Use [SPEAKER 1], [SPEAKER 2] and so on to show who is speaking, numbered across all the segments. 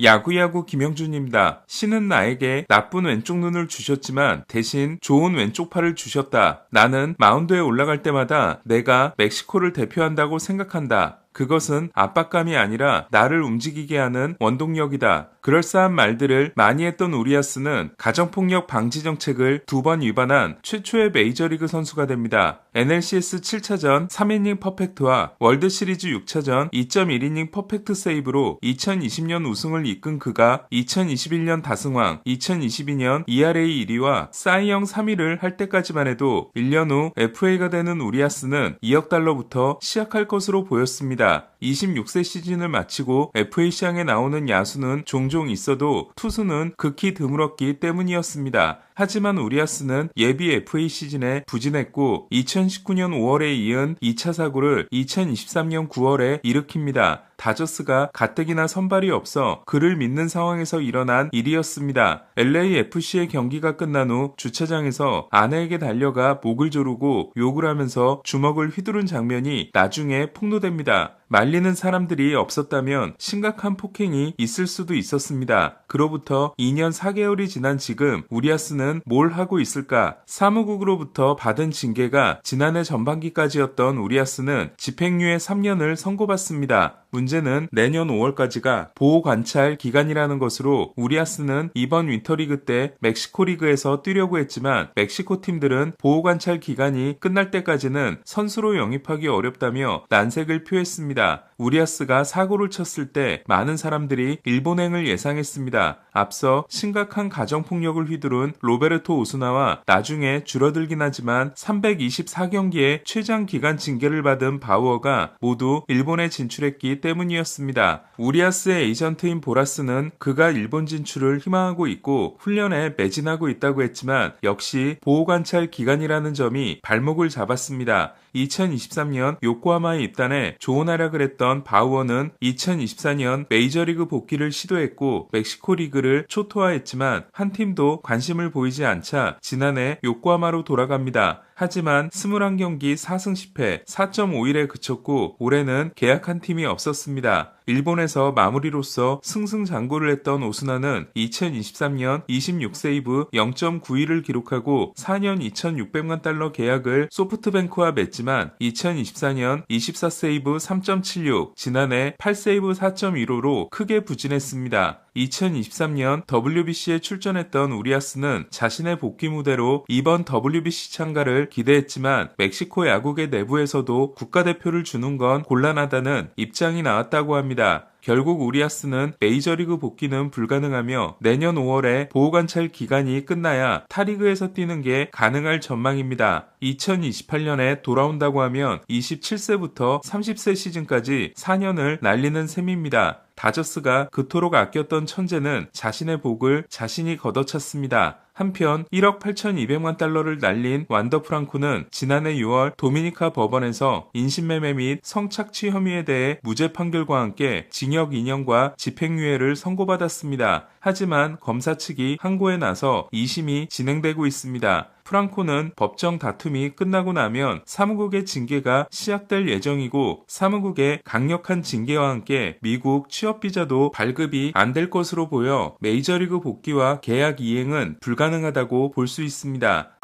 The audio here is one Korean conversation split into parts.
[SPEAKER 1] 야구야구 김영준입니다. 신은 나에게 나쁜 왼쪽 눈을 주셨지만 대신 좋은 왼쪽 팔을 주셨다. 나는 마운드에 올라갈 때마다 내가 멕시코를 대표한다고 생각한다. 그것은 압박감이 아니라 나를 움직이게 하는 원동력이다. 그럴싸한 말들을 많이 했던 우리아스는 가정폭력 방지 정책을 2번 위반한 최초의 메이저리그 선수가 됩니다. NLCS 7차전 3이닝 퍼펙트와 월드시리즈 6차전 2.1이닝 퍼펙트 세이브로 2020년 우승을 이끈 그가 2021년 다승왕, 2022년 ERA 1위와 사이영 3위를 할 때까지만 해도 1년 후 FA가 되는 우리아스는 2억 달러부터 시작할 것으로 보였습니다. 26세 시즌을 마치고 FA 시장에 나오는 야수는 종종 있어도 투수는 극히 드물었기 때문이었습니다. 하지만 우리아스는 예비 FA 시즌에 부진했고 2019년 5월에 이은 2차 사고를 2023년 9월에 일으킵니다. 다저스가 가뜩이나 선발이 없어 그를 믿는 상황에서 일어난 일이었습니다. LAFC의 경기가 끝난 후 주차장에서 아내에게 달려가 목을 조르고 욕을 하면서 주먹을 휘두른 장면이 나중에 폭로됩니다. 말리는 사람들이 없었다면 심각한 폭행이 있을 수도 있었습니다. 그로부터 2년 4개월이 지난 지금 우리아스는 뭘 하고 있을까? 사무국으로부터 받은 징계가 지난해 전반기까지였던 우리아스는 집행유예 3년을 선고받습니다. 문제는 내년 5월까지가 보호관찰 기간이라는 것으로 우리아스는 이번 윈터리그 때 멕시코 리그에서 뛰려고 했지만 멕시코 팀들은 보호관찰 기간이 끝날 때까지는 선수로 영입하기 어렵다며 난색을 표했습니다. 우리아스가 사고를 쳤을 때 많은 사람들이 일본행을 예상했습니다. 앞서 심각한 가정폭력을 휘두른 로베르토 오스나와 나중에 줄어들긴 하지만 324경기의 최장 기간 징계를 받은 바우어가 모두 일본에 진출했기 때문이었습니다. 우리아스의 에이전트인 보라스는 그가 일본 진출을 희망하고 있고 훈련에 매진하고 있다고 했지만 역시 보호관찰 기간이라는 점이 발목을 잡았습니다. 2023년 요코하마에 입단해 좋은 활약을 했던 바우어는 2024년 메이저리그 복귀를 시도했고 멕시코 리그를 초토화했지만 한 팀도 관심을 보이지 않자 지난해 요코하마로 돌아갑니다. 하지만 21경기 4승 10패 4.51에 그쳤고 올해는 계약한 팀이 없었습니다. 일본에서 마무리로서 승승장구를 했던 오스나는 2023년 26세이브 0.91을 기록하고 4년 2,600만 달러 계약을 소프트뱅크와 맺지만 2024년 24세이브 3.76, 지난해 8세이브 4.15로 크게 부진했습니다. 2023년 WBC에 출전했던 우리아스는 자신의 복귀 무대로 이번 WBC 참가를 기대했지만 멕시코 야구계 내부에서도 국가대표를 주는 건 곤란하다는 입장이 나왔다고 합니다. 결국 우리아스는 메이저리그 복귀는 불가능하며 내년 5월에 보호관찰 기간이 끝나야 타리그에서 뛰는 게 가능할 전망입니다. 2028년에 돌아온다고 하면 27세부터 30세 시즌까지 4년을 날리는 셈입니다. 다저스가 그토록 아꼈던 천재는 자신의 복을 자신이 걷어찼습니다. 한편 1억 8,200만 달러를 날린 완더 프랑코는 지난해 6월 도미니카 법원에서 인신매매 및 성착취 혐의에 대해 무죄 판결과 함께 징역 2년과 집행유예를 선고받았습니다. 하지만 검사 측이 항고에 나서 2심이 진행되고 있습니다. 프랑코는 법정 다툼이 끝나고 나면 사무국의 징계가 시작될 예정이고 사무국의 강력한 징계와 함께 미국 취업비자도 발급이 안 될 것으로 보여 메이저리그 복귀와 계약 이행은 불가능하다고 볼 수 있습니다.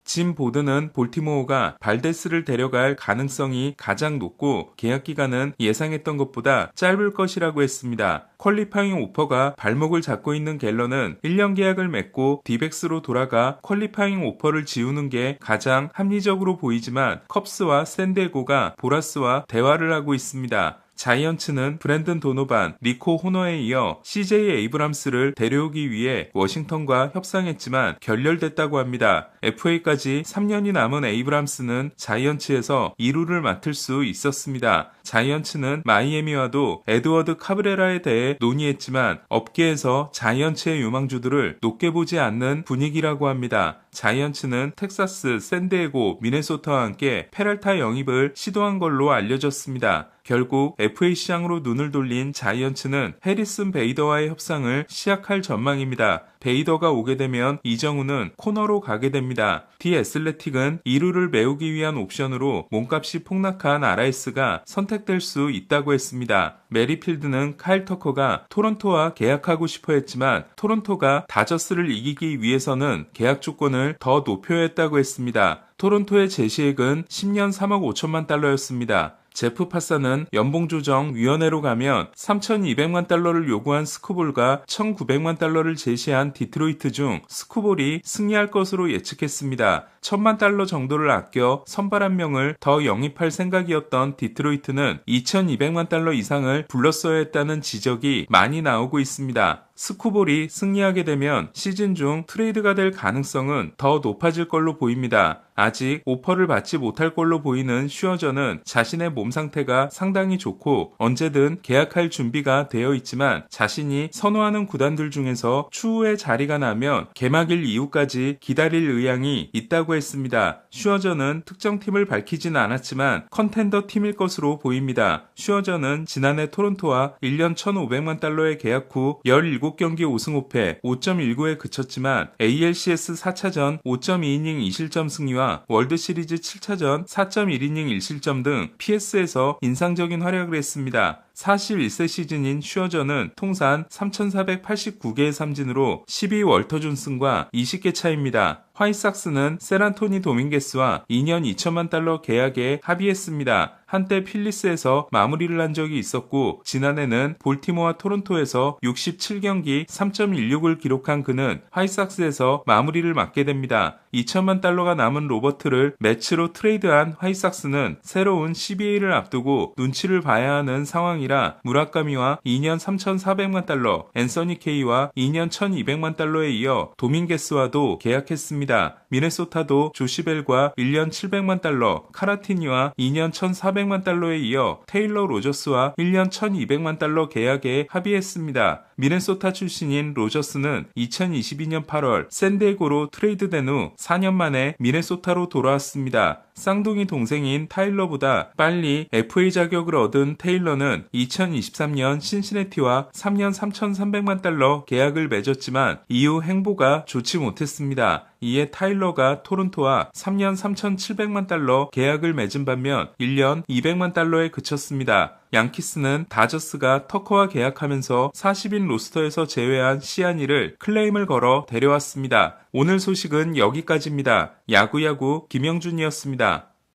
[SPEAKER 1] 짐 보드는 볼티모어가 발데스를 데려갈 가능성이 가장 높고 계약 기간은 예상했던 것보다 짧을 것이라고 했습니다. 퀄리파잉 오퍼가 발목을 잡고 있는 갤런은 1년 계약을 맺고 디백스로 돌아가 퀄리파잉 오퍼를 지우는 게 가장 합리적으로 보이지만 컵스와 샌디에고가 보라스와 대화를 하고 있습니다. 자이언츠는 브랜든 도노반, 니코 호너에 이어 CJ 에이브람스를 데려오기 위해 워싱턴과 협상했지만 결렬됐다고 합니다. FA까지 3년이 남은 에이브람스는 자이언츠에서 2루를 맡을 수 있었습니다. 자이언츠는 마이애미와도 에드워드 카브레라에 대해 논의했지만 업계에서 자이언츠의 유망주들을 높게 보지 않는 분위기라고 합니다. 자이언츠는 텍사스, 샌디에고, 미네소타와 함께 페랄타 영입을 시도한 걸로 알려졌습니다. 결국 FA 시장으로 눈을 돌린 자이언츠는 해리슨 베이더와의 협상을 시작할 전망입니다. 베이더가 오게 되면 이정우는 코너로 가게 됩니다. 디 애슬레틱은 2루를 메우기 위한 옵션으로 몸값이 폭락한 RS가 선택 선택될 수 있다고 했습니다. 메리필드는 카일 터커가 토론토와 계약하고 싶어 했지만 토론토가 다저스를 이기기 위해서는 계약 조건을 더 높여야 했다고 했습니다. 토론토의 제시액은 10년 3억 5천만 달러였습니다. 제프 파사는 연봉조정위원회로 가면 3,200만 달러를 요구한 스쿠볼과 1,900만 달러를 제시한 디트로이트 중 스쿠볼이 승리할 것으로 예측했습니다. 1,000만 달러 정도를 아껴 선발 한 명을 더 영입할 생각이었던 디트로이트는 2,200만 달러 이상을 불렀어야 했다는 지적이 많이 나오고 있습니다. 스쿠볼이 승리하게 되면 시즌 중 트레이드가 될 가능성은 더 높아질 걸로 보입니다. 아직 오퍼를 받지 못할 걸로 보이는 슈어저는 자신의 몸 상태가 상당히 좋고 언제든 계약할 준비가 되어 있지만 자신이 선호하는 구단들 중에서 추후에 자리가 나면 개막일 이후까지 기다릴 의향이 있다고 했습니다. 슈어저는 특정 팀을 밝히진 않았지만 컨텐더 팀일 것으로 보입니다. 슈어저는 지난해 토론토와 1년 1,500만 달러의 계약 후 17경기 5승 5패 5.19에 그쳤지만 ALCS 4차전 5.2이닝 2실점 승리와 월드시리즈 7차전 4.1이닝 1실점 등 PS에서 인상적인 활약을 했습니다. 41세 시즌인 슈어저는 통산 3,489개의 삼진으로 12월터 존슨과 20개 차입니다. 화이삭스는 샌안토니 도밍게스와 2년 2천만 달러 계약에 합의했습니다. 한때 필리스에서 마무리를 한 적이 있었고 지난해는 볼티모어와 토론토에서 67경기 3.16을 기록한 그는 화이삭스에서 마무리를 맡게 됩니다. 2천만 달러가 남은 로버트를 매치로 트레이드한 화이삭스는 새로운 CBA를 앞두고 눈치를 봐야 하는 상황이라 무라카미와 2년 3,400만 달러, 앤서니 케이와 2년 1,200만 달러에 이어 도밍게스와도 계약했습니다. 미네소타도 조시벨과 1년 700만 달러, 카라티니와 2년 1,400만 달러에 이어 테일러 로저스와 1년 1,200만 달러 계약에 합의했습니다. 미네소타 출신인 로저스는 2022년 8월 샌디에고로 트레이드된 후 4년 만에 미네소타로 돌아왔습니다. 쌍둥이 동생인 타일러보다 빨리 FA 자격을 얻은 테일러는 2023년 신시내티와 3년 3,300만 달러 계약을 맺었지만 이후 행보가 좋지 못했습니다. 이에 타일러가 토론토와 3년 3,700만 달러 계약을 맺은 반면 1년 200만 달러에 그쳤습니다. 양키스는 다저스가 터커와 계약하면서 40인 로스터에서 제외한 시아니를 클레임을 걸어 데려왔습니다. 오늘 소식은 여기까지입니다. 야구야구 김영준이었습니다.